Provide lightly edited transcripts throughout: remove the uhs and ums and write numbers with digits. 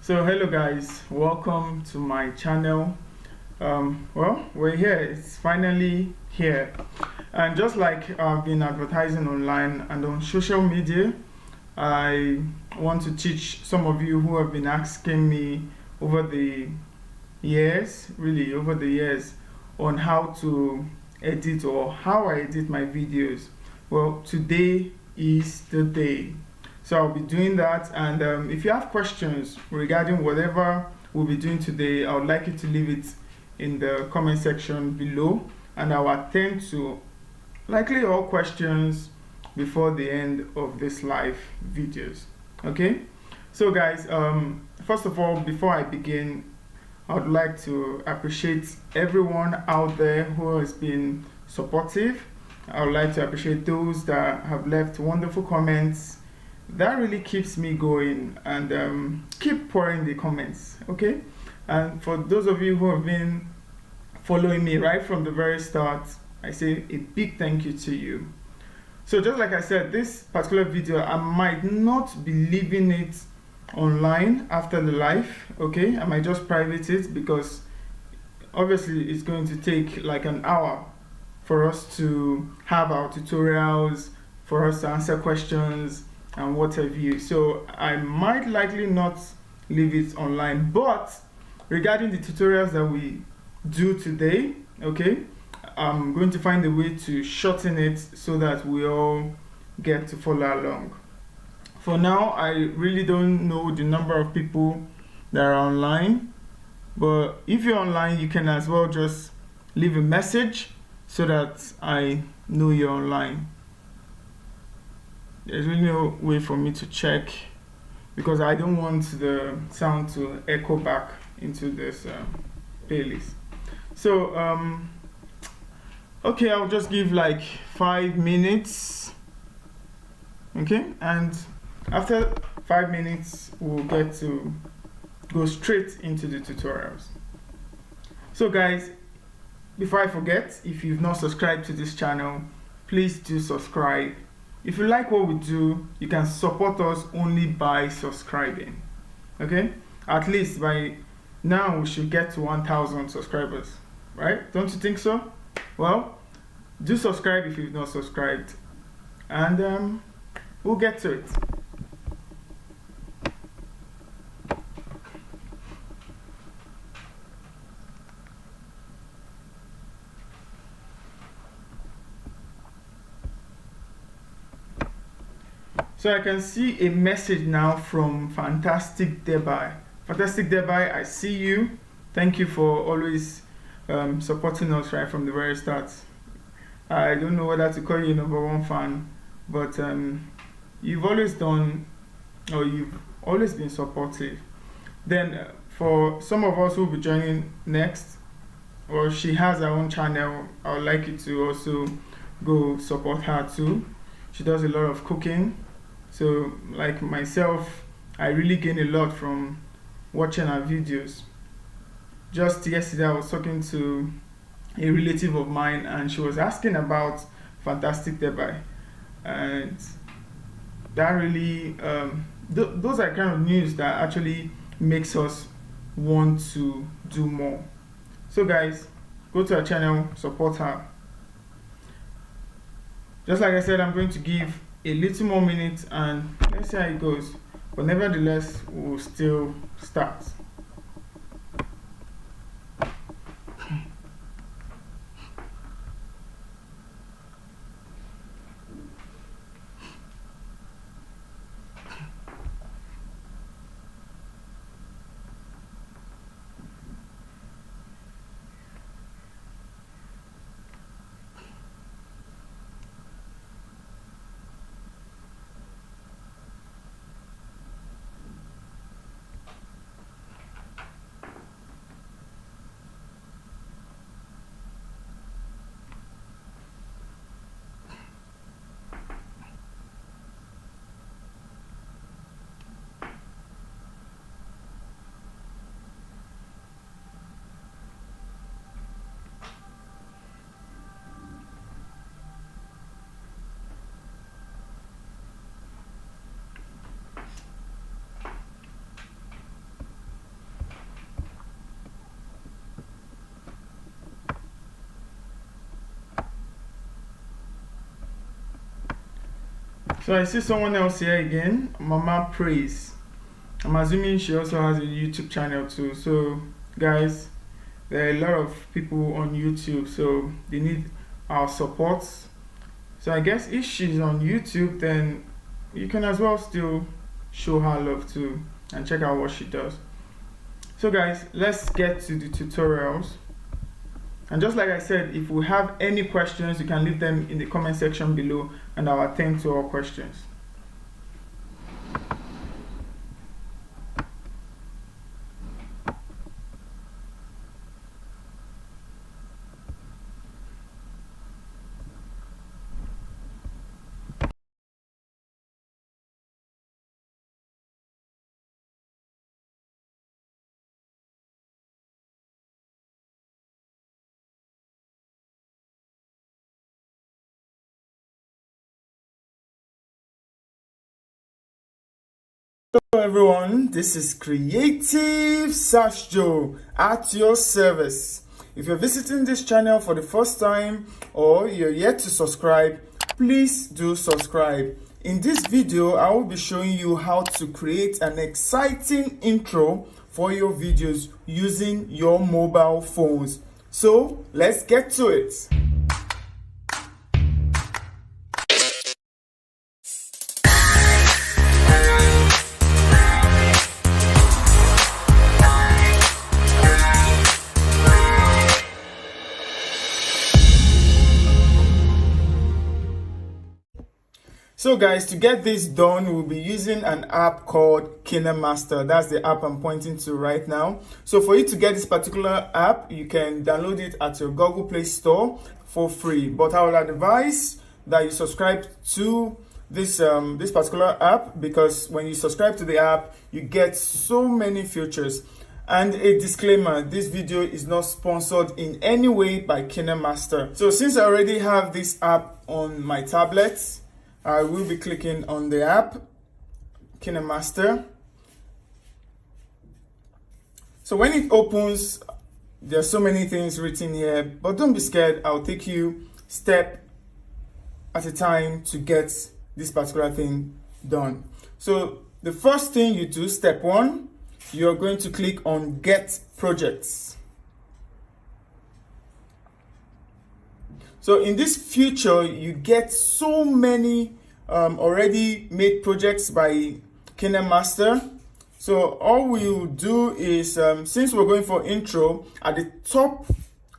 So hello guys, welcome to my channel. Well, we're here, it's finally here, and just like I've been advertising online and on social media, I want to teach some of you who have been asking me over the years on how to edit or how I edit my videos. Well, today is the day. So I'll be doing that, and if you have questions regarding whatever we'll be doing today, I would like you to leave it in the comment section below, and I'll attend to likely all questions before the end of this live videos. Okay, so guys, first of all, before I begin, I would like to appreciate everyone out there who has been supportive. I would like to appreciate those that have left wonderful comments. That really keeps me going, and keep pouring the comments. Okay, and for those of you who have been following me right from the very start, I say a big thank you to you. So just like I said, this particular video, I might not be leaving it online after the live. Okay, I might just private it because obviously it's going to take like an hour for us to have our tutorials, for us to answer questions and what have you. So I might likely not leave it online, but regarding the tutorials that we do today, okay, I'm going to find a way to shorten it so that we all get to follow along. For now, I really don't know the number of people that are online, but if you're online, you can as well just leave a message so that I know you're online. There's really no way for me to check because I don't want the sound to echo back into this playlist. So okay, I'll just give like 5 minutes. Okay, and after 5 minutes we'll get to go straight into the tutorials. So guys, before I forget, if you've not subscribed to this channel, please do subscribe. If you like what we do, you can support us only by subscribing. Okay, at least by now we should get to 1,000 subscribers, right? Don't you think so? Well, do subscribe if you've not subscribed, and we'll get to it. So I can see a message now from Fantastic Debai. Fantastic Debai, I see you. Thank you for always supporting us right from the very start. I don't know whether to call you #1 fan, but you've always done, or you've always been supportive. Then for some of us who will be joining next, or she has her own channel, I would like you to also go support her too. She does a lot of cooking. So like myself, I really gain a lot from watching her videos. Just yesterday I was talking to a relative of mine and she was asking about Fantastic Debai, and that really those are kind of news that actually makes us want to do more. So guys, go to her channel, support her. Just like I said, I'm going to give a little more minutes and let's see how it goes, but nevertheless we'll still start. So I see someone else here again, Mama Praise. I'm assuming she also has a YouTube channel too. So guys, there are a lot of people on YouTube, so they need our support. So I guess if she's on YouTube, then you can as well still show her love too and check out what she does. So guys, let's get to the tutorials. And just like I said, if we have any questions, you can leave them in the comment section below and I'll attend to all questions. Hello everyone, this is Creative Sasjo at your service. If you're visiting this channel for the first time or you're yet to subscribe, please do subscribe. In this video, I will be showing you how to create an exciting intro for your videos using your mobile phones. So let's get to it. So guys, to get this done, we'll be using an app called KineMaster. That's the app I'm pointing to right now. So for you to get this particular app, you can download it at your Google Play Store for free. But I would advise that you subscribe to this particular app, because when you subscribe to the app, you get so many features. And a disclaimer, this video is not sponsored in any way by KineMaster. So since I already have this app on my tablet, I will be clicking on the app, KineMaster. So when it opens, there are so many things written here, but don't be scared. I'll take you step at a time to get this particular thing done. So the first thing you do, step 1, you're going to click on Get Projects. So in this feature, you get so many already made projects by KineMaster. So all we'll do is, since we're going for intro, at the top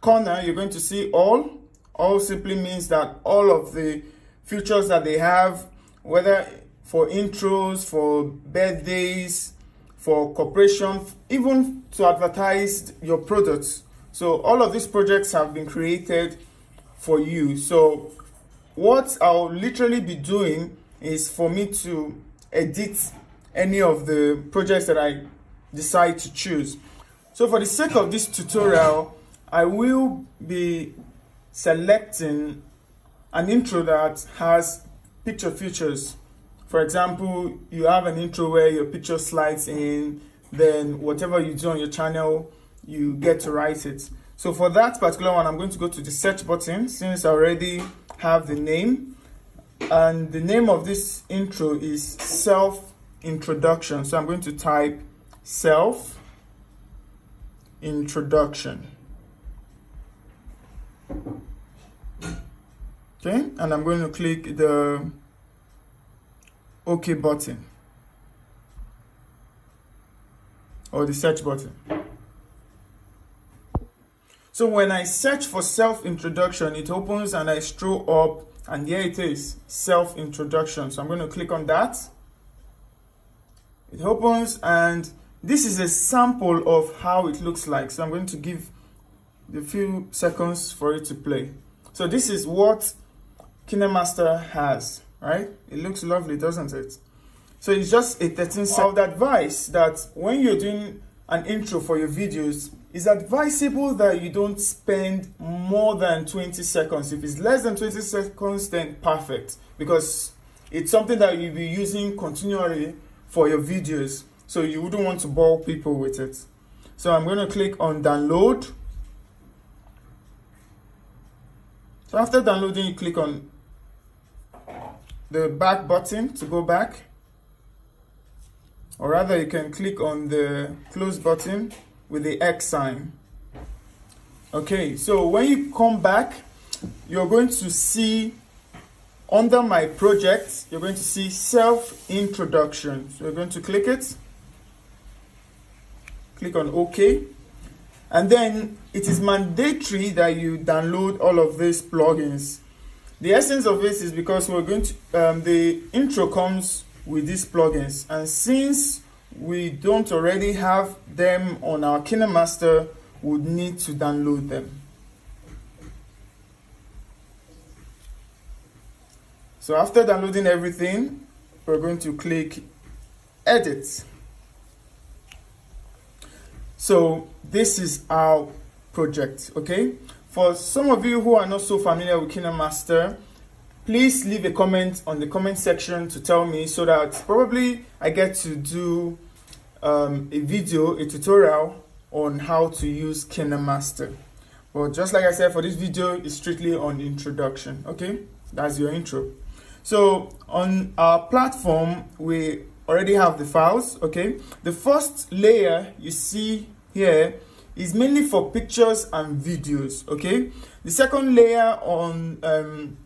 corner, you're going to see all. All simply means that all of the features that they have, whether for intros, for birthdays, for corporation, even to advertise your products. So all of these projects have been created for you. So what I'll literally be doing is for me to edit any of the projects that I decide to choose. So for the sake of this tutorial, I will be selecting an intro that has picture features. For example, you have an intro where your picture slides in, then whatever you do on your channel, you get to write it. So for that particular one, I'm going to go to the search button, since I already have the name. And the name of this intro is self-introduction. So I'm going to type self-introduction. Okay, and I'm going to click the OK button or the search button. So when I search for self-introduction, it opens and I scroll up and here it is, self-introduction. So I'm going to click on that. It opens and this is a sample of how it looks like. So I'm going to give a few seconds for it to play. So this is what KineMaster has, right? It looks lovely, doesn't it? So it's just a 13-second. I would advise that when you're doing an intro for your videos, it's advisable that you don't spend more than 20 seconds. If it's less than 20 seconds, then perfect, because it's something that you'll be using continually for your videos, so you wouldn't want to bore people with it. So I'm going to click on download. So after downloading, you click on the back button to go back, or rather you can click on the close button with the X sign. Okay, so when you come back, you're going to see under my project, you're going to see self-introduction. So you're going to click it, click on OK, and then it is mandatory that you download all of these plugins. The essence of this is because we're going to, the intro comes with these plugins, and since we don't already have them on our KineMaster, we would need to download them. So after downloading everything, we're going to click edit. So this is our project, okay? For some of you who are not so familiar with KineMaster, please leave a comment on the comment section to tell me, so that probably I get to do a video, a tutorial on how to use KineMaster. But just like I said, for this video, it's strictly on introduction, okay? That's your intro. So on our platform, we already have the files, okay? The first layer you see here is mainly for pictures and videos, okay? The second layer on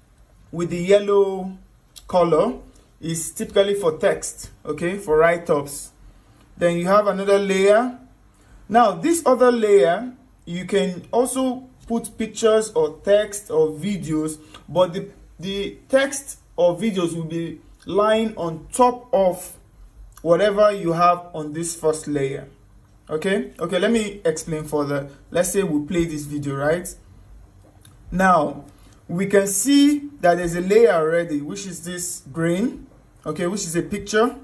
with the yellow color is typically for text, okay, for write-ups. Then you have another layer. Now this other layer, you can also put pictures or text or videos, but the text or videos will be lying on top of whatever you have on this first layer. Okay, let me explain further. Let's say we play this video, right? Now we can see that there's a layer already, which is this green, okay, which is a picture.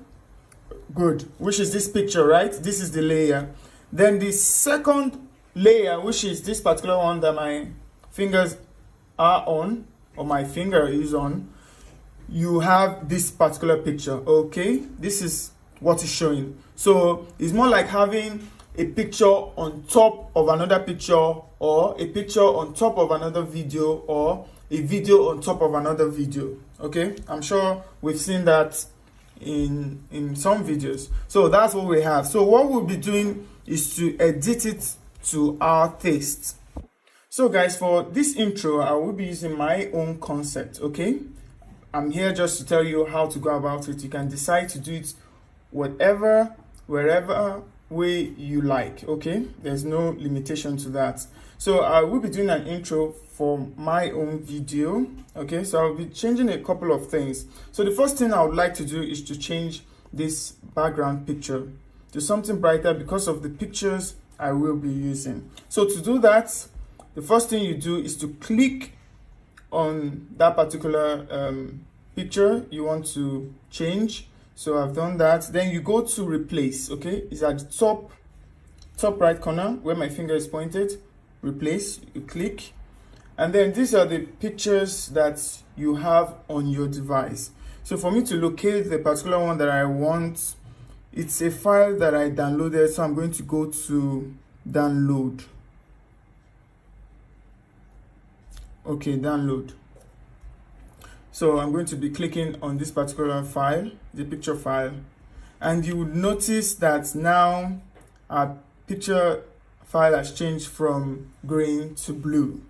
Good, which is this picture, right? This is the layer. Then the second layer, which is this particular one that my fingers are on, or my finger is on, you have this particular picture, okay? This is what is showing. So it's more like having a picture on top of another picture, or a picture on top of another video, or a video on top of another video, okay? I'm sure we've seen that in some videos. So that's what we have. So what we'll be doing is to edit it to our taste. So guys, for this intro, I will be using my own concept, okay? I'm here just to tell you how to go about it. You can decide to do it whatever, wherever way you like, okay? There's no limitation to that. So I will be doing an intro for my own video, okay? So I'll be changing a couple of things. So the first thing I would like to do is to change this background picture to something brighter because of the pictures I will be using. So to do that, the first thing you do is to click on that particular picture you want to change. So I've done that. Then you go to replace, okay? It's at the top right corner where my finger is pointed. Replace, you click. And then these are the pictures that you have on your device. So for me to locate the particular one that I want, it's a file that I downloaded. So I'm going to go to download. Okay, download. So I'm going to be clicking on this particular file, the picture file, and you would notice that now our picture file has changed from green to blue.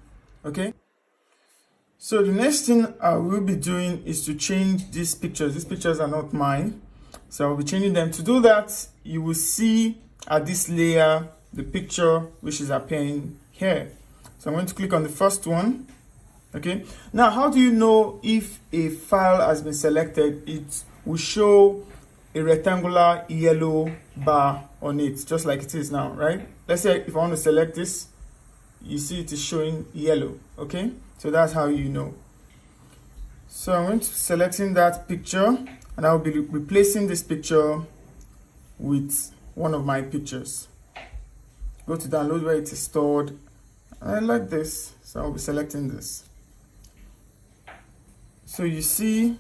Okay, so the next thing I will be doing is to change these pictures. These pictures are not mine, so I'll be changing them. To do that, you will see at this layer the picture which is appearing here. So I'm going to click on the first one. Okay, now how do you know if a file has been selected? It will show a rectangular yellow bar on it, just like it is now, right? Let's say if I want to select this, you see it is showing yellow. Okay, so that's how you know. So I'm going to selecting that picture, and I'll be replacing this picture with one of my pictures. Go to download where it is stored, and I like this, so I'll be selecting this. So you see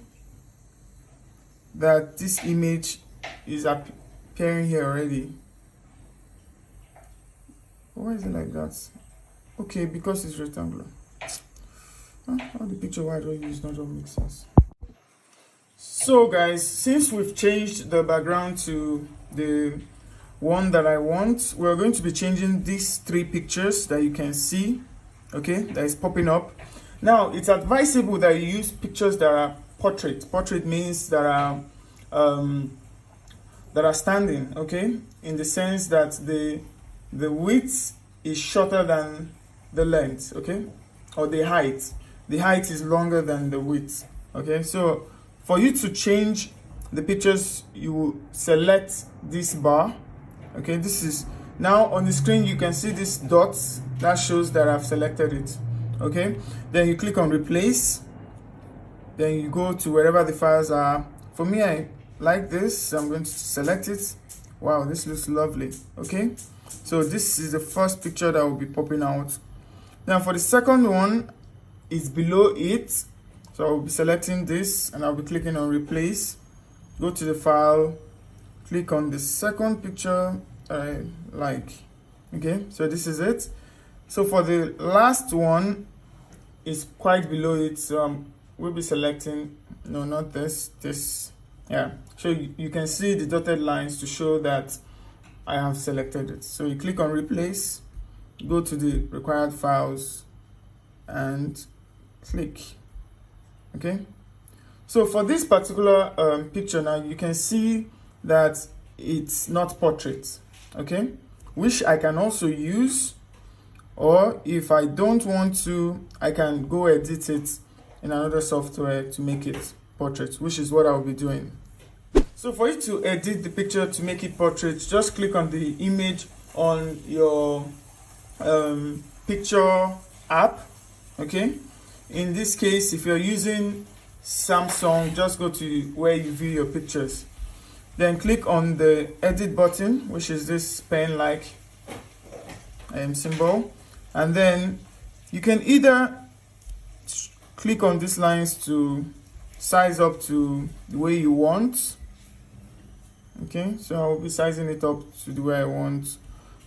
that this image is appearing here already. Why is it like that? Okay, because it's rectangular. How the picture why I don't use not all makes sense. So guys, since we've changed the background to the one that I want, we're going to be changing these three pictures that you can see, okay, that is popping up. Now it's advisable that you use pictures that are portrait means that are standing, okay, in the sense that the width is shorter than the length, okay, or the height is longer than the width, okay. So for you to change the pictures, you will select this bar, okay. This is now on the screen. You can see this dots that shows that I've selected it, okay. Then you click on replace, then you go to wherever the files are. For me, I like this, so I'm going to select it. Wow, this looks lovely, okay. So this is the first picture that will be popping out. Now for the second one, it's below it, so I'll be selecting this and I'll be clicking on replace. Go to the file, click on the second picture I like, okay. So this is it. So for the last one, it's quite below it, so we'll be selecting, no, not this, yeah. So you can see the dotted lines to show that I have selected it. So you click on replace, go to the required files and click, okay. So for this particular picture now, you can see that it's not portrait, okay, which I can also use, or if I don't want to, I can go edit it in another software to make it portrait, which is what I'll be doing. So for you to edit the picture to make it portrait, just click on the image on your picture app, okay. In this case, if you're using Samsung, just go to where you view your pictures, then click on the edit button, which is this pen like symbol, and then you can either click on these lines to size up to the way you want, okay. So I'll be sizing it up to the way I want.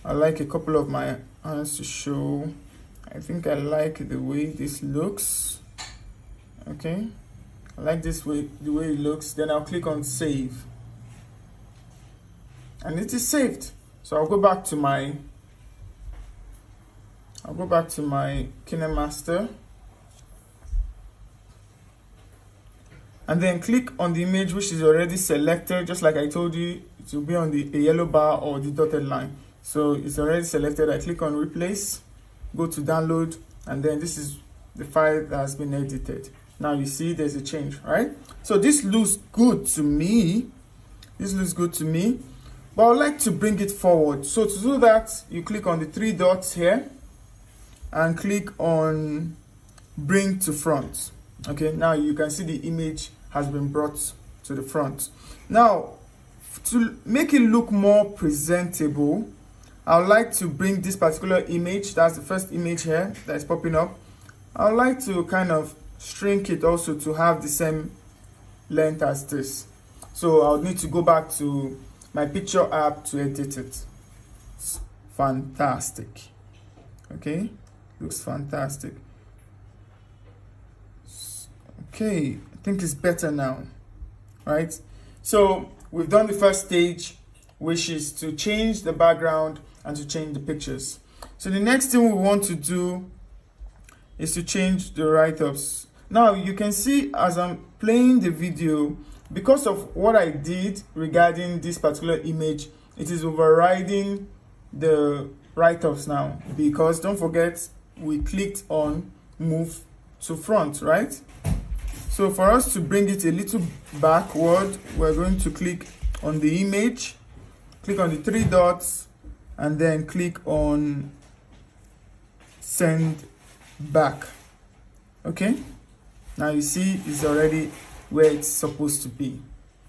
I like a couple of my hands to show. I think I like the way this looks, okay. I like this way, the way it looks. Then I'll click on save, and it is saved. So I'll go back to my KineMaster, and then click on the image which is already selected. Just like I told you, it will be on the yellow bar or the dotted line. So it's already selected. I click on replace, go to download, and then this is the file that has been edited. Now you see there's a change, right? So this looks good to me. But I would like to bring it forward. So to do that, you click on the three dots here and click on bring to front. Okay, now you can see the image has been brought to the front. Now, to make it look more presentable, I would like to bring this particular image, that's the first image here that is popping up. I would like to kind of shrink it also to have the same length as this. So I'll need to go back to my picture app to edit it. It's fantastic. Okay, looks fantastic. Okay, I think it's better now, right? So we've done the first stage, which is to change the background and to change the pictures. So the next thing we want to do is to change the write-ups. Now you can see as I'm playing the video, because of what I did regarding this particular image, it is overriding the write-ups now, because don't forget we clicked on move to front, right? So for us to bring it a little backward, we're going to click on the image, click on the three dots, and then click on send back. Okay, now you see it's already where it's supposed to be.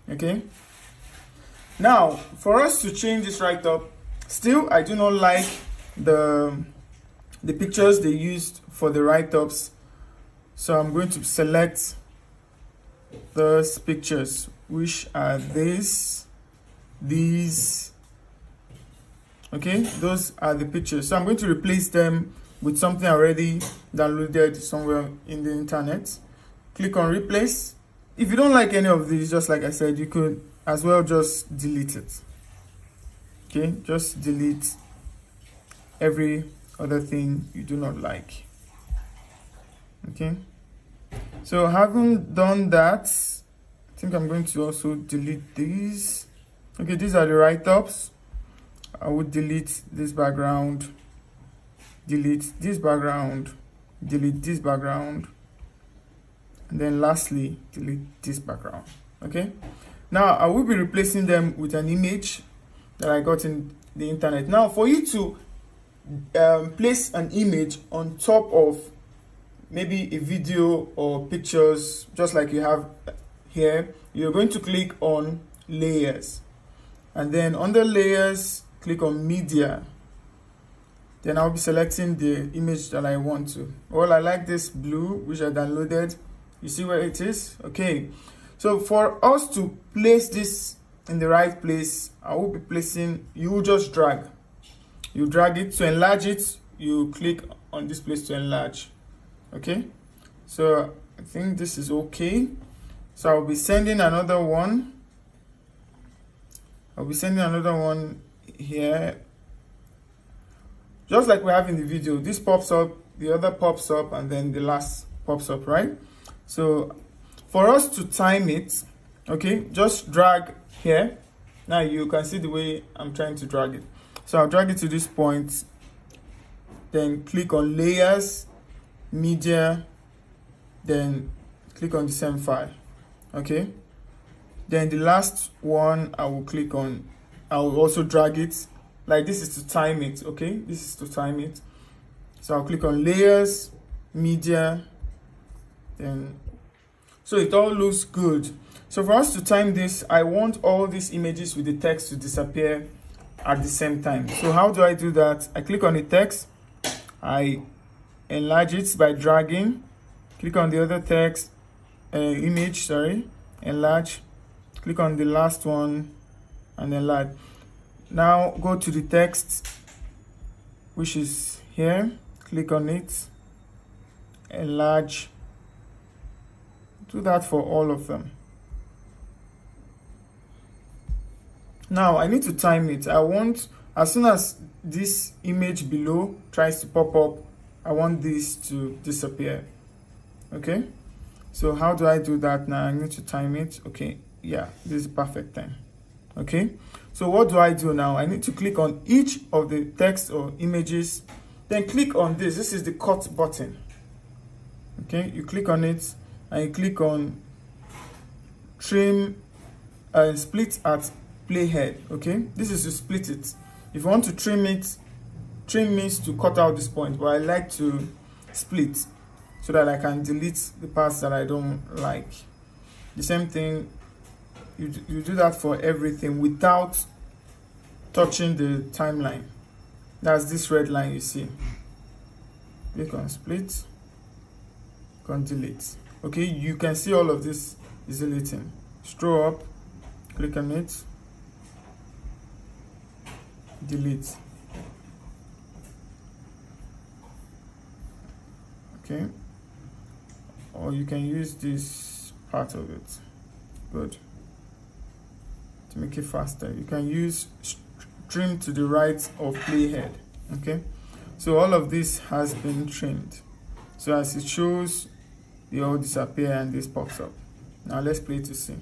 Okay, now for us to change this right up, still I do not like the pictures they used for the write-ups, so I'm going to select those pictures, which are these. Okay, those are the pictures. So I'm going to replace them with something already downloaded somewhere in the internet. Click on replace, if you don't like any of these, just like I said, you could as well just delete it. Okay, just delete every other thing you do not like. Okay, so having done that, I think I'm going to also delete these. Okay, these are the write-ups. I would delete this background, delete this background, delete this background, and then lastly delete this background. Okay, now I will be replacing them with an image that I got in the internet. Now for you to place an image on top of maybe a video or pictures, just like you have here, you're going to click on layers, and then under layers click on media. Then I'll be selecting the image that I want to. Well, I like this blue which I downloaded. You see where it is? Okay, so for us to place this in the right place, I will be placing, you will just drag. You drag it. To enlarge it, you click on this place to enlarge. Okay, so I think this is okay. So I'll be sending another one. I'll be sending another one here. Just like we have in the video, this pops up, the other pops up, and then the last pops up, right? So for us to time it, okay, just drag here. Now you can see the way I'm trying to drag it. So I'll drag it to this point, then click on layers, media, then click on the same file. Okay, then the last one I will click on, I will also drag it. Like this is to time it. Okay, this is to time it. So I'll click on layers, media, then so it all looks good. So for us to time this, I want all these images with the text to disappear at the same time. So how do I do that? I click on the text, I enlarge it by dragging, click on the other text, image, sorry, enlarge, click on the last one and enlarge. Now go to the text, which is here, click on it, enlarge. Do that for all of them. Now I need to time it. I want, as soon as this image below tries to pop up, I want this to disappear. Okay, so how do I do that now? I need to time it. Okay, yeah, this is the perfect time. Okay, so what do I do now? I need to click on each of the text or images, then click on this. This is the cut button. Okay, you click on it and you click on trim and split at playhead. Okay, this is to split it. If you want to trim it, trim means to cut out this point, but I like to split so that I can delete the parts that I don't like. The same thing, you do that for everything without touching the timeline. That's this red line you see. Click on split, click on delete. Okay, you can see all of this is deleting. Scroll up, click on it, delete. Okay, or you can use this part of it. Good. To make it faster, you can use trim to the right of playhead. Okay, so all of this has been trimmed. So as it shows, they all disappear and this pops up. Now let's play to see.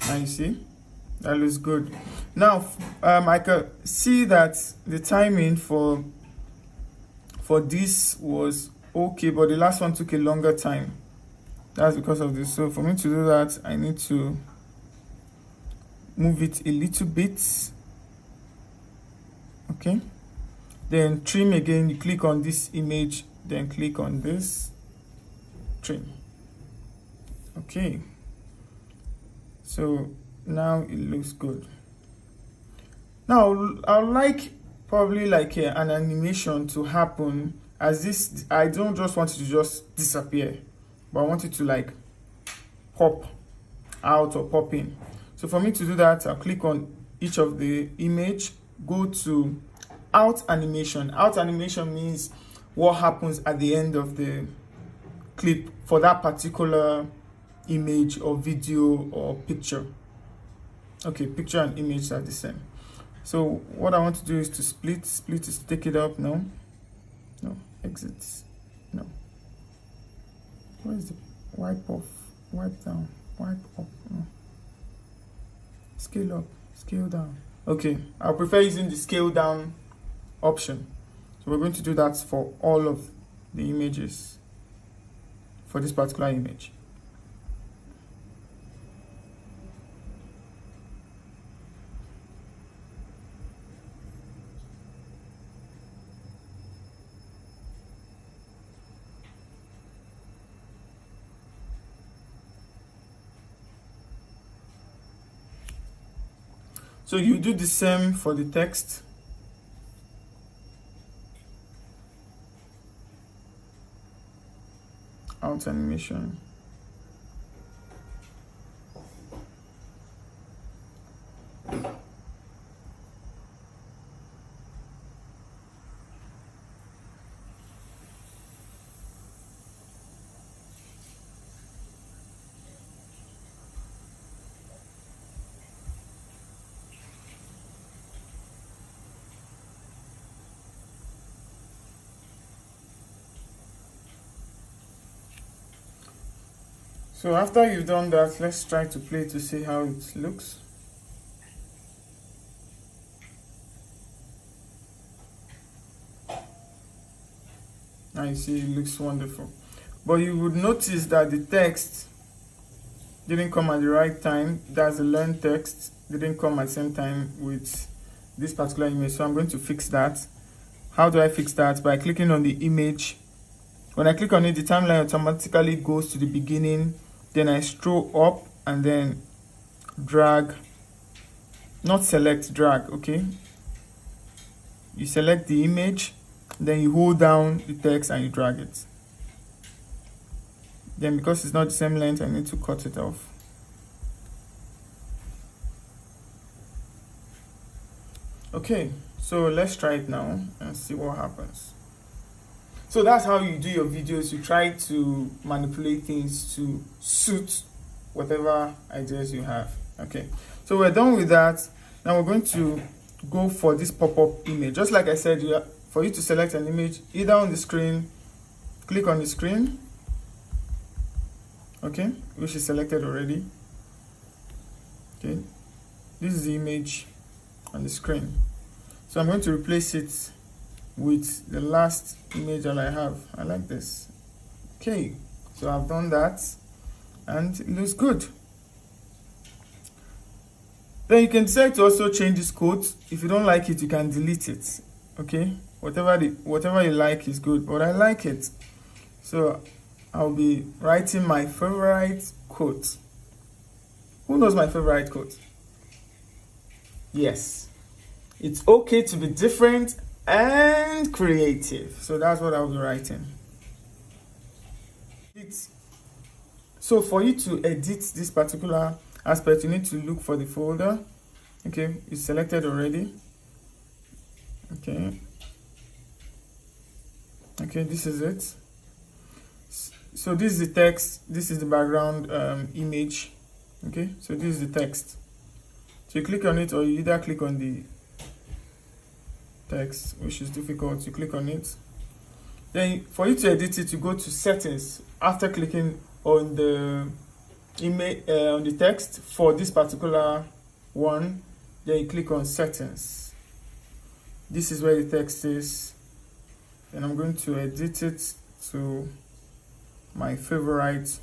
Now you see, that looks good. Now I can see that the timing for this was okay, but the last one took a longer time. That's because of this. So for me to do that, I need to move it a little bit. Okay, then trim again. You click on this image, then click on this, trim. Okay, so now it looks good. Now I would like probably like an animation to happen as this. I don't just want it to just disappear, but I want it to like pop out or pop in. So for me to do that, I'll click on each of the image, go to out animation. Out animation means what happens at the end of the clip for that particular image or video or picture. Okay, picture and image are the same. So what I want to do is to split is to take it up. No, exits, no. Where is the wipe off, wipe down, wipe up, no. Scale up, scale down. Okay, I prefer using the scale down option. So we're going to do that for all of the images for this particular image. So you do the same for the text. Out animation. So after you've done that, let's try to play to see how it looks. Now you see it looks wonderful. But you would notice that the text didn't come at the right time. That's the learn text. Didn't come at the same time with this particular image. So I'm going to fix that. How do I fix that? By clicking on the image. When I click on it, the timeline automatically goes to the beginning. Then I scroll up and then drag, not select, drag, okay? You select the image, then you hold down the text and you drag it. Then because it's not the same length, I need to cut it off. Okay, so let's try it now and see what happens. So that's how you do your videos. You try to manipulate things to suit whatever ideas you have. Okay, so we're done with that. Now we're going to go for this pop-up image. Just like I said, for you to select an image, either on the screen, click on the screen, okay, which is selected already. Okay, this is the image on the screen. So I'm going to replace it with the last image that I have. I like this. Okay, so I've done that and it looks good. Then you can decide to also change this quote. If you don't like it, you can delete it. Okay, whatever you like is good, but I like it. So I'll be writing my favorite quote. Who knows my favorite quote? Yes, it's okay to be different and creative. So that's what I'll be writing. So for you to edit this particular aspect, you need to look for the folder. Okay, it's selected already. Okay, this is it. So this is the text, this is the background image. Okay, so this is the text. So you click on it, or you either click on the text, which is difficult. You click on it. Then for you to edit it, you go to settings. After clicking on the image on the text for this particular one, then you click on settings. This is where the text is, and I'm going to edit it to my favorite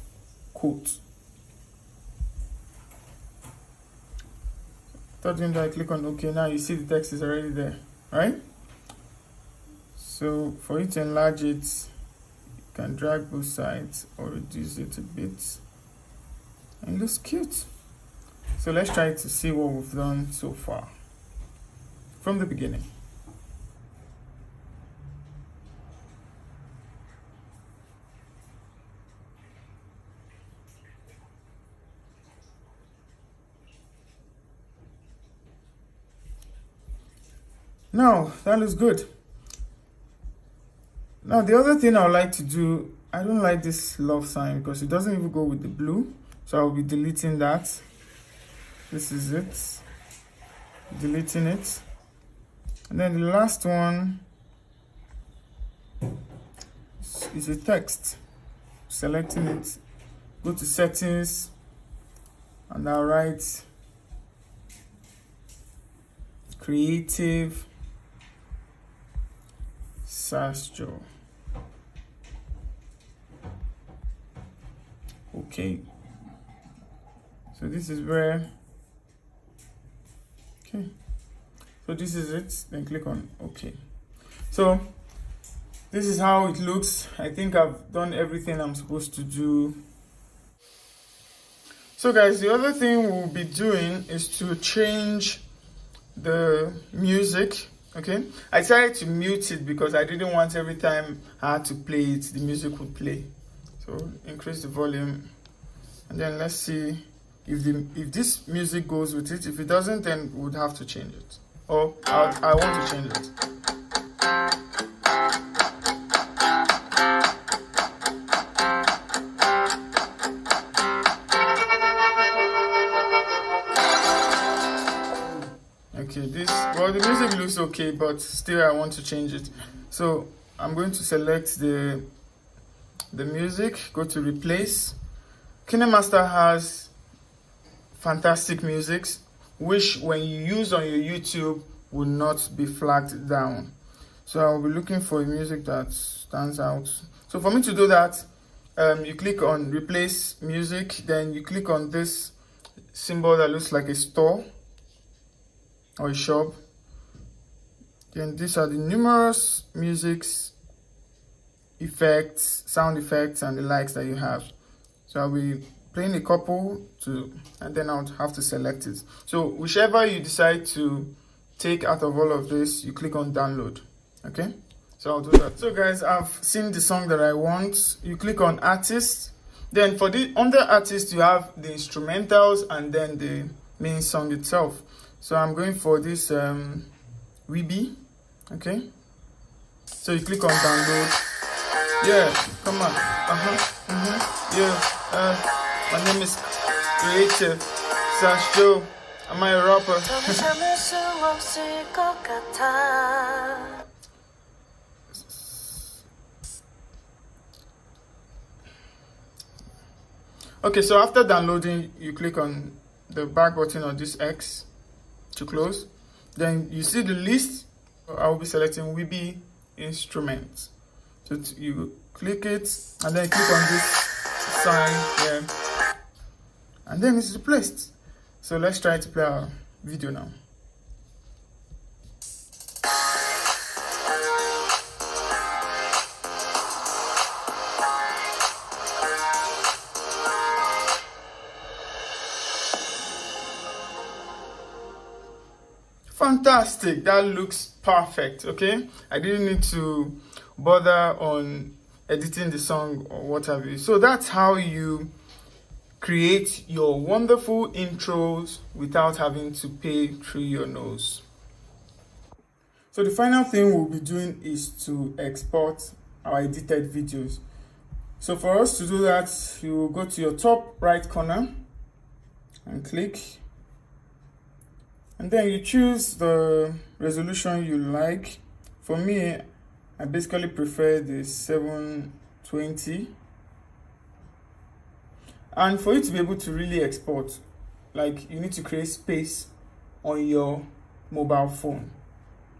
quote. Then I click on OK. Now you see the text is already there, right? So for you to enlarge it, you can drag both sides or reduce it a bit, and it looks cute. So let's try to see what we've done so far from the beginning. Now that looks good. Now the other thing I would like to do, I don't like this love sign because it doesn't even go with the blue, so I'll be deleting that. This is it, deleting it. And then the last one is a text. Selecting it, go to settings, and I'll write creative Sasjo. Okay, so this is where, okay, so this is it. Then click on OK. So this is how it looks. I think I've done everything I'm supposed to do. So guys, the other thing we'll be doing is to change the music. Okay, I decided to mute it because I didn't want every time I had to play it, the music would play. So increase the volume, and then let's see if this music goes with it. If it doesn't, then we would have to change it, or I want to change it. Okay, well, the music looks okay, but still I want to change it. So I'm going to select the music, go to replace. KineMaster has fantastic musics, which when you use on your YouTube will not be flagged down. So I'll be looking for a music that stands out. So for me to do that, you click on replace music, then you click on this symbol that looks like a store or a shop. Then these are the numerous musics, effects, sound effects, and the likes that you have. So I'll be playing a couple and then I'll have to select it. So whichever you decide to take out of all of this, you click on download. Okay, so I'll do that. So guys, I've seen the song that I want. You click on artist. Then for under artist, you have the instrumentals and then the main song itself. So I'm going for this Weeby. Okay, so you click on download. Yeah, come on. Yeah. My name is Creative Sasjo. Am I a rapper? Okay, so after downloading, you click on the back button on this X to close. Then you see the list. I will be selecting Weeby instruments. So you click it and then click on this sign here, and then it's replaced. So let's try to play our video now. Fantastic, that looks perfect. Okay, I didn't need to bother on editing the song or what have you. So that's how you create your wonderful intros without having to pay through your nose. So the final thing we'll be doing is to export our edited videos. So for us to do that, you will go to your top right corner and click, and then you choose the resolution you like. For me, I basically prefer the 720. And for you to be able to really export, like, you need to create space on your mobile phone.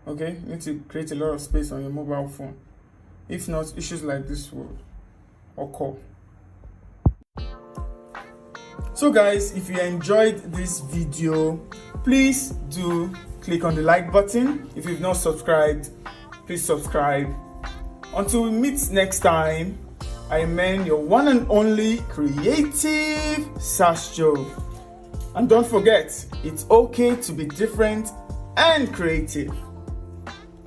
Okay, you need to create a lot of space on your mobile phone. If not, issues like this will occur. So guys, if you enjoyed this video, please do click on the like button. If you've not subscribed, please subscribe. Until we meet next time, I remain your one and only Creative Sasjo. And don't forget, it's okay to be different and creative.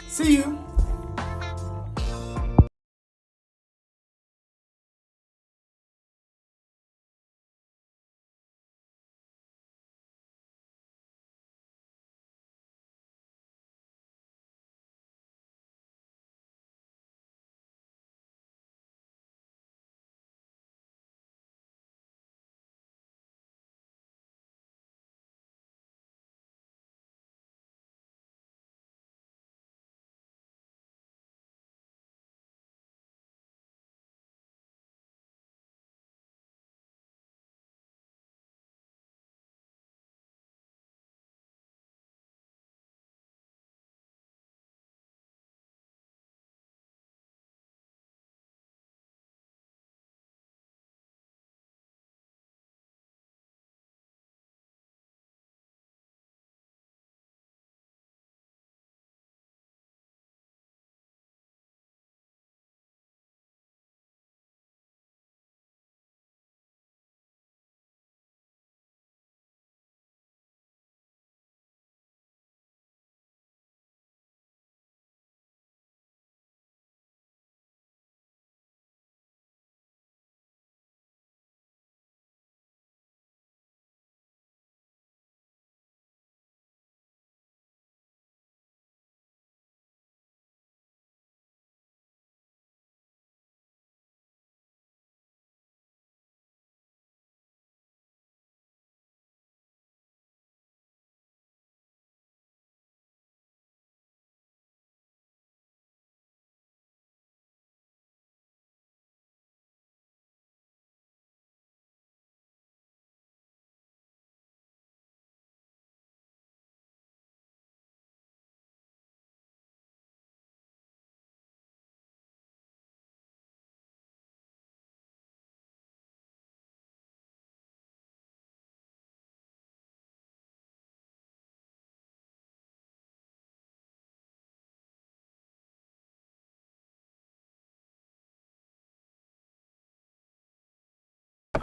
See you.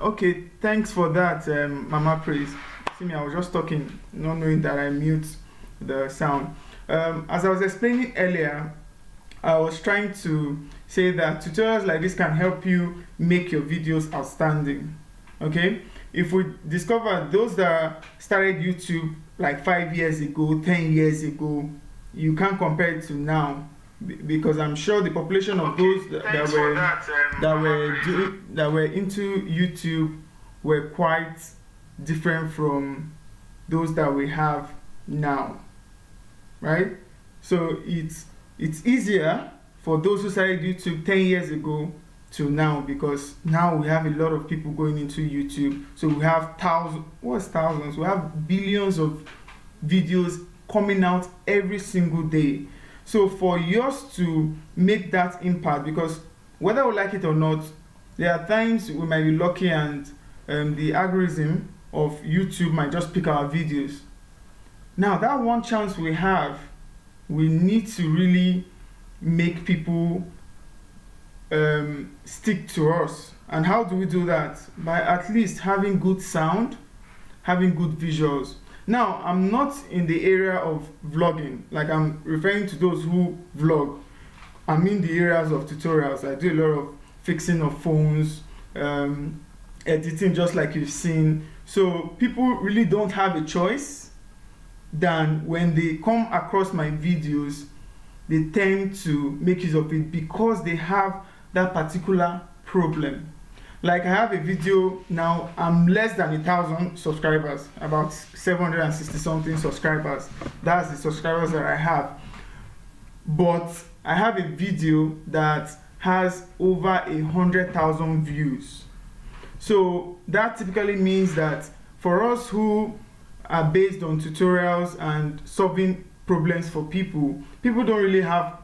Okay, thanks for that, Mama Praise. See me, I was just talking, not knowing that I mute the sound. As I was explaining earlier, I was trying to say that tutorials like this can help you make your videos outstanding. Okay, if we discover those that started YouTube like 5 years ago, 10 years ago, you can't compare it to now, because I'm sure the population of those that were into YouTube were quite different from those that we have now, right? So it's easier for those who started YouTube 10 years ago to now, because now we have a lot of people going into YouTube. So we have thousands, we have billions of videos coming out every single day. So for yours to make that impact, because whether we like it or not, there are times we might be lucky and the algorithm of YouTube might just pick our videos. Now that one chance we have, we need to really make people stick to us. And how do we do that? By at least having good sound, having good visuals. Now, I'm not in the area of vlogging, like I'm referring to those who vlog. I'm in the areas of tutorials. I do a lot of fixing of phones, editing, just like you've seen. So people really don't have a choice than, when they come across my videos, they tend to make use of it because they have that particular problem. Like I have a video now, I'm less than 1,000 subscribers, about 760 something subscribers. That's the subscribers that I have. But I have a video that has over 100,000 views. So that typically means that for us who are based on tutorials and solving problems for people don't really have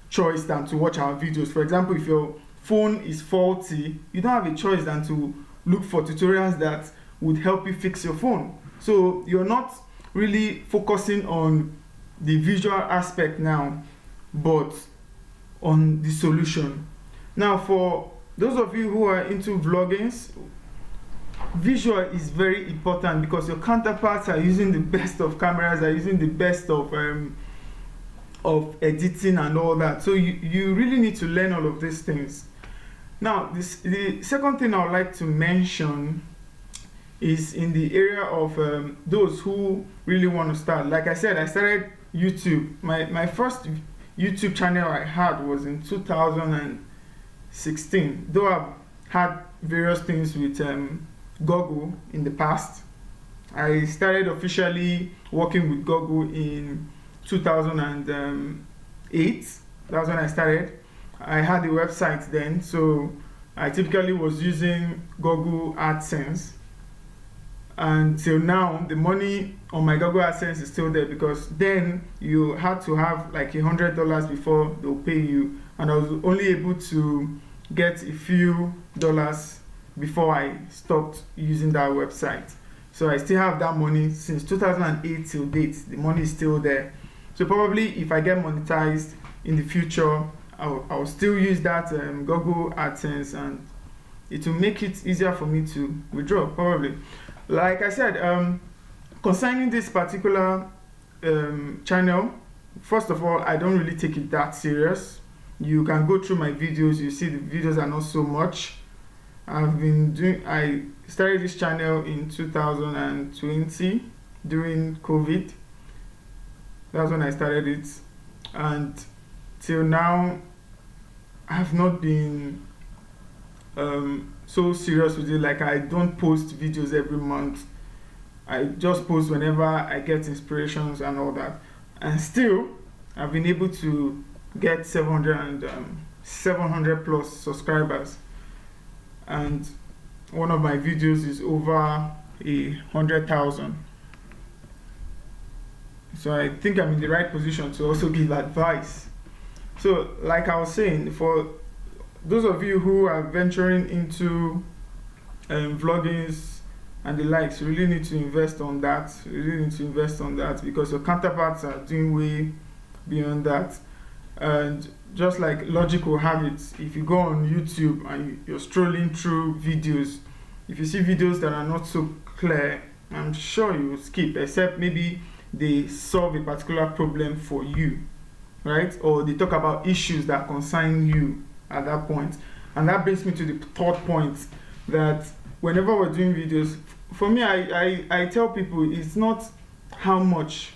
choice than to watch our videos. For example, if your phone is faulty, you don't have a choice than to look for tutorials that would help you fix your phone. So you're not really focusing on the visual aspect now, but on the solution. Now, for those of you who are into vlogging, visual is very important, because your counterparts are using the best of cameras, are using the best of editing and all that. So you really need to learn all of these things. Now, the second thing I would like to mention is in the area of those who really want to start. Like I said, I started YouTube. My first YouTube channel I had was in 2016. Though I've had various things with Google in the past. I started officially working with Google in 2008. That was when I started. I had a website then, so I typically was using Google AdSense. And till now, the money on my Google AdSense is still there, because then you had to have like $100 before they'll pay you, and I was only able to get a few dollars before I stopped using that website. So I still have that money since 2008 till date. The money is still there. So probably if I get monetized in the future, I'll still use that Google AdSense, and it will make it easier for me to withdraw, probably. Like I said, concerning this particular channel, first of all, I don't really take it that serious. You can go through my videos, you see the videos are not so much. I started this channel in 2020 during COVID. That's when I started it, and till now I have not been so serious with it. Like, I don't post videos every month. I just post whenever I get inspirations and all that. And still, I've been able to get 700 plus subscribers. And one of my videos is over 100,000. So I think I'm in the right position to also give advice. So like I was saying, for those of you who are venturing into vloggings and the likes, you really need to invest on that. You really need to invest on that, because your counterparts are doing way beyond that. And just like logic will have it, if you go on YouTube and you're strolling through videos, if you see videos that are not so clear, I'm sure you will skip, except maybe they solve a particular problem for you, right? Or they talk about issues that concern you at that point. And that brings me to the third point, that whenever we're doing videos, for me, I tell people it's not how much,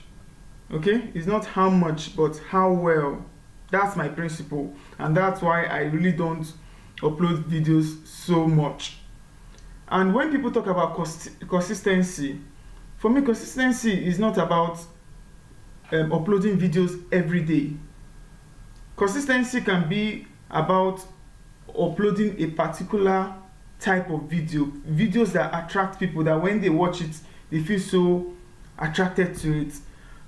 okay? It's not how much, but how well. That's my principle. And that's why I really don't upload videos so much. And when people talk about consistency, for me, consistency is not about uploading videos every day. Consistency can be about uploading a particular type of videos that attract people, that when they watch it, they feel so attracted to it.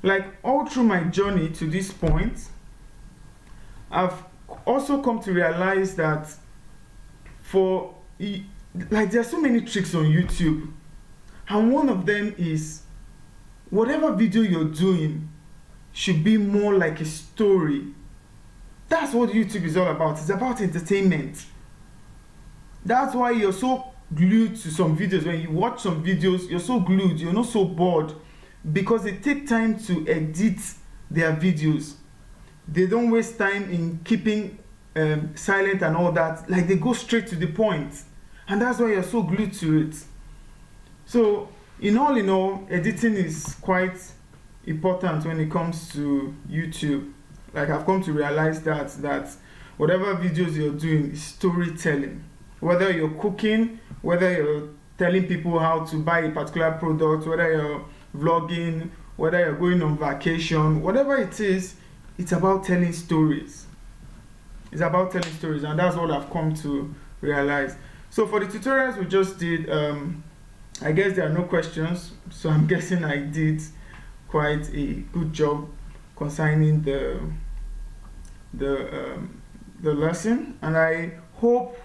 Like all through my journey to this point, I've also come to realize that there's so many tricks on YouTube, and one of them is whatever video you're doing should be more like a story. That's what YouTube is all about. It's about entertainment. That's why you're so glued to some videos. When you watch some videos, you're so glued, you're not so bored, because they take time to edit their videos. They don't waste time in keeping silent and all that. Like, they go straight to the point, and that's why you're so glued to it. So in all, editing is quite important when it comes to YouTube. Like, I've come to realize that whatever videos you're doing is storytelling. Whether you're cooking, whether you're telling people how to buy a particular product, whether you're vlogging, whether you're going on vacation, whatever it is, it's about telling stories. It's about telling stories, and that's what I've come to realize. So for the tutorials we just did, I guess there are no questions, so I'm guessing I did quite a good job concerning the lesson, and I hope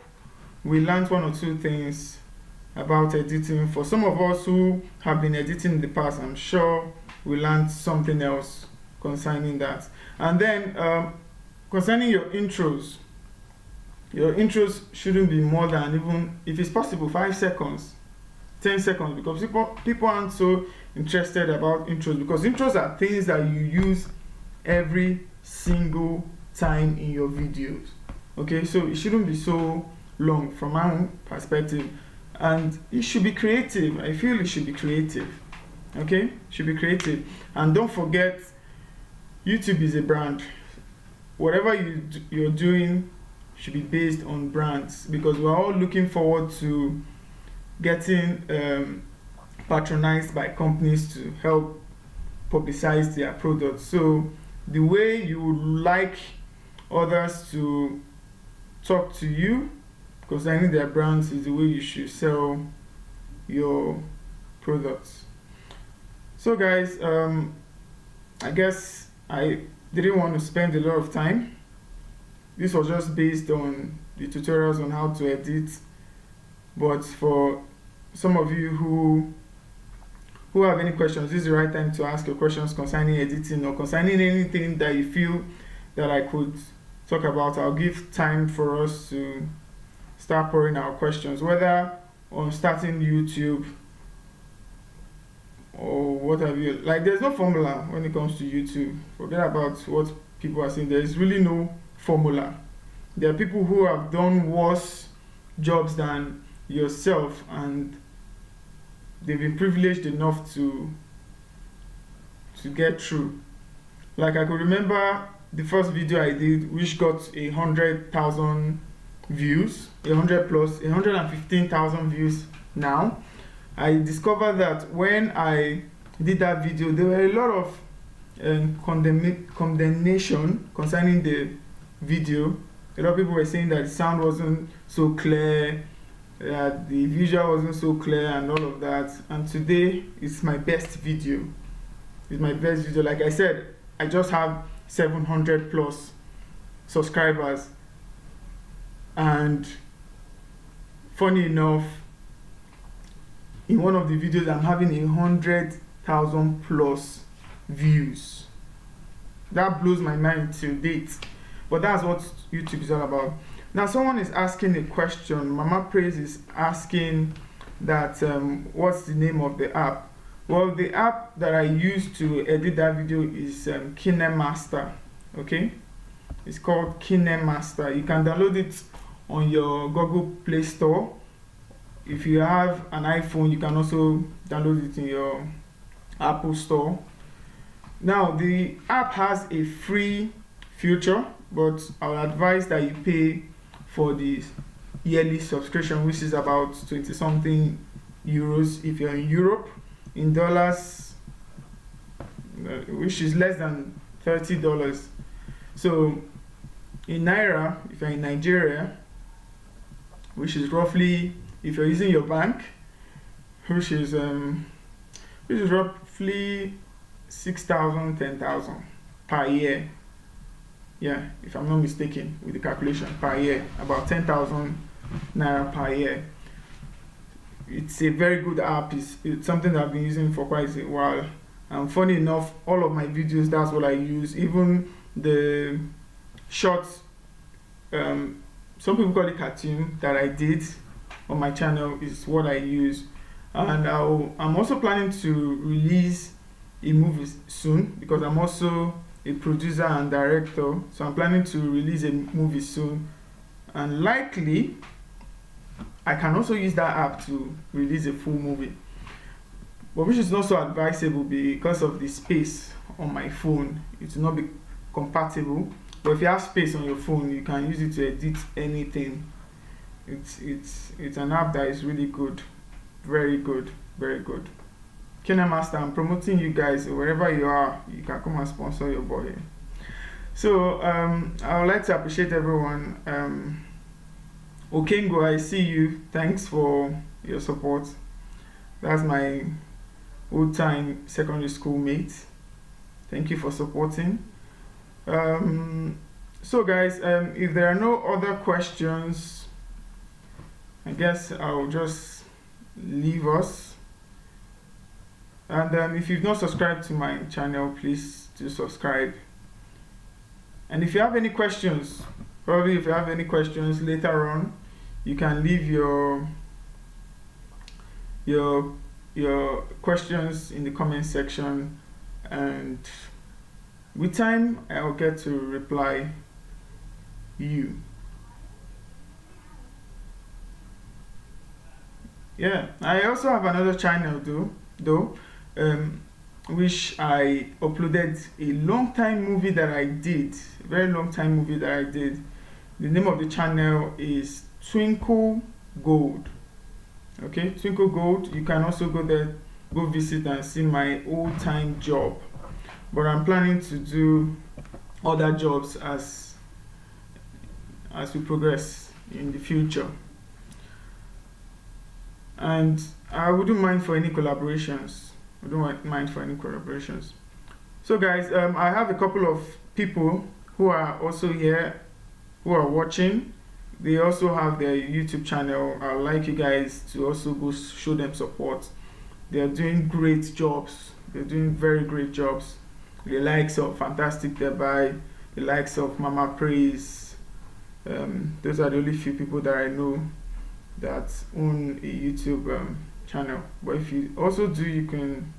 we learned one or two things about editing. For some of us who have been editing in the past, I'm sure we learned something else concerning that. And then concerning your intros shouldn't be more than, even if it's possible, 5 seconds, 10 seconds, because people aren't so interested about intros, because intros are things that you use every single time in your videos. Okay, so it shouldn't be so long from my own perspective, and it should be creative. I feel it should be creative. Okay, it should be creative. And don't forget, YouTube is a brand. Whatever you're doing should be based on brands, because we're all looking forward to getting patronized by companies to help publicize their products. So the way you would like others to talk to you concerning their brands is the way you should sell your products. So guys, I guess I didn't want to spend a lot of time. This was just based on the tutorials on how to edit, but for some of you who have any questions, this is the right time to ask your questions concerning editing or concerning anything that you feel that I could talk about. I'll give time for us to start pouring our questions, whether on starting YouTube or what have you. Like, there's no formula when it comes to YouTube. Forget about what people are saying. There's really no formula. There are people who have done worse jobs than yourself, and they've been privileged enough to get through. Like, I could remember the first video I did, which got 100,000 views, 100 plus, 115,000 views now. I discovered that when I did that video, there were a lot of condemnation concerning the video. A lot of people were saying that the sound wasn't so clear, that the visual wasn't so clear and all of that. And today it's my best video. It's my best video. Like I said, I just have 700 plus subscribers, and funny enough, in one of the videos I'm having 100,000 plus views. That blows my mind till date, but that's what YouTube is all about. Now someone is asking a question. Mama Praise is asking, that what's the name of the app. Well, the app that I use to edit that video is KineMaster. Okay, it's called KineMaster. You can download it on your Google Play Store. If you have an iPhone, you can also download it in your Apple Store. Now, the app has a free feature, but I would advise that you pay for the yearly subscription, which is about 20 something euros if you're in Europe. In dollars, which is less than $30. So in Naira, if you're in Nigeria, which is roughly, if you're using your bank, which is roughly 6,000, 10,000 per year. Yeah, if I'm not mistaken with the calculation, per year, about 10,000 Naira per year. It's a very good app. It's something that I've been using for quite a while. And funny enough, all of my videos, that's what I use. Even the shorts, some people call it cartoon, that I did on my channel is what I use. And I'm also planning to release a movie soon, because I'm also a producer and director. So I'm planning to release a movie soon, and likely I can also use that app to release a full movie, but which is not so advisable because of the space on my phone. It will not be compatible. But if you have space on your phone, you can use it to edit anything. It's an app that is really good, very good, very good. KineMaster, I'm promoting you guys wherever you are. You can come and sponsor your boy. So I would like to appreciate everyone. Okengo, I see you. Thanks for your support. That's my old-time secondary school mate. Thank you for supporting. So guys, if there are no other questions, I guess I'll just leave us. And if you've not subscribed to my channel, please do subscribe. And if you have any questions, probably if you have any questions later on, you can leave your questions in the comment section, and with time I'll get to reply you. Yeah, I also have another channel though, which I uploaded a long time movie that I did, a very long time movie that I did. The name of the channel is Twinkle Gold. Okay, Twinkle Gold. You can also go there, go visit and see my old time job. But I'm planning to do other jobs as we progress in the future. And I wouldn't mind for any collaborations. I don't mind for any collaborations. So guys, I have a couple of people who are also here, who are watching. They also have their YouTube channel. I'd like you guys to also go show them support. They are doing great jobs. They're doing very great jobs. The likes of Fantastic Thereby, the likes of Mama Praise. Those are the only few people that I know that own a YouTube channel. But if you also do, you can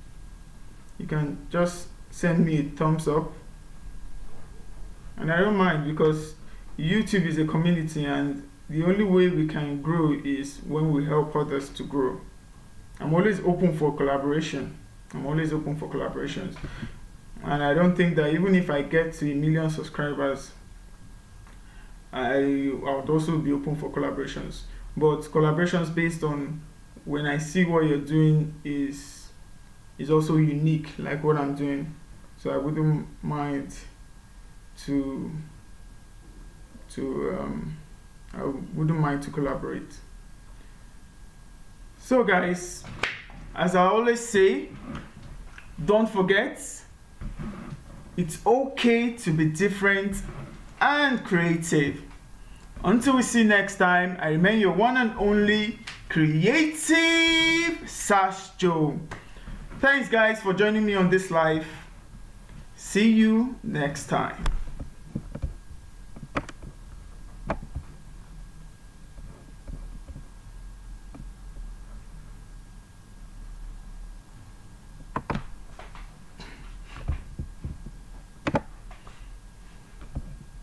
just send me a thumbs up, and I don't mind, because YouTube is a community, and the only way we can grow is when we help others to grow. I'm always open for collaboration. I'm always open for collaborations, and I don't think that even if I get to 1 million subscribers, I would also be open for collaborations. But collaborations based on when I see what you're doing is also unique, like what I'm doing. So I wouldn't mind to collaborate. So guys, as I always say, don't forget, it's okay to be different and creative. Until we see next time, I remain your one and only creative Sasjo. Thanks guys for joining me on this live. See you next time.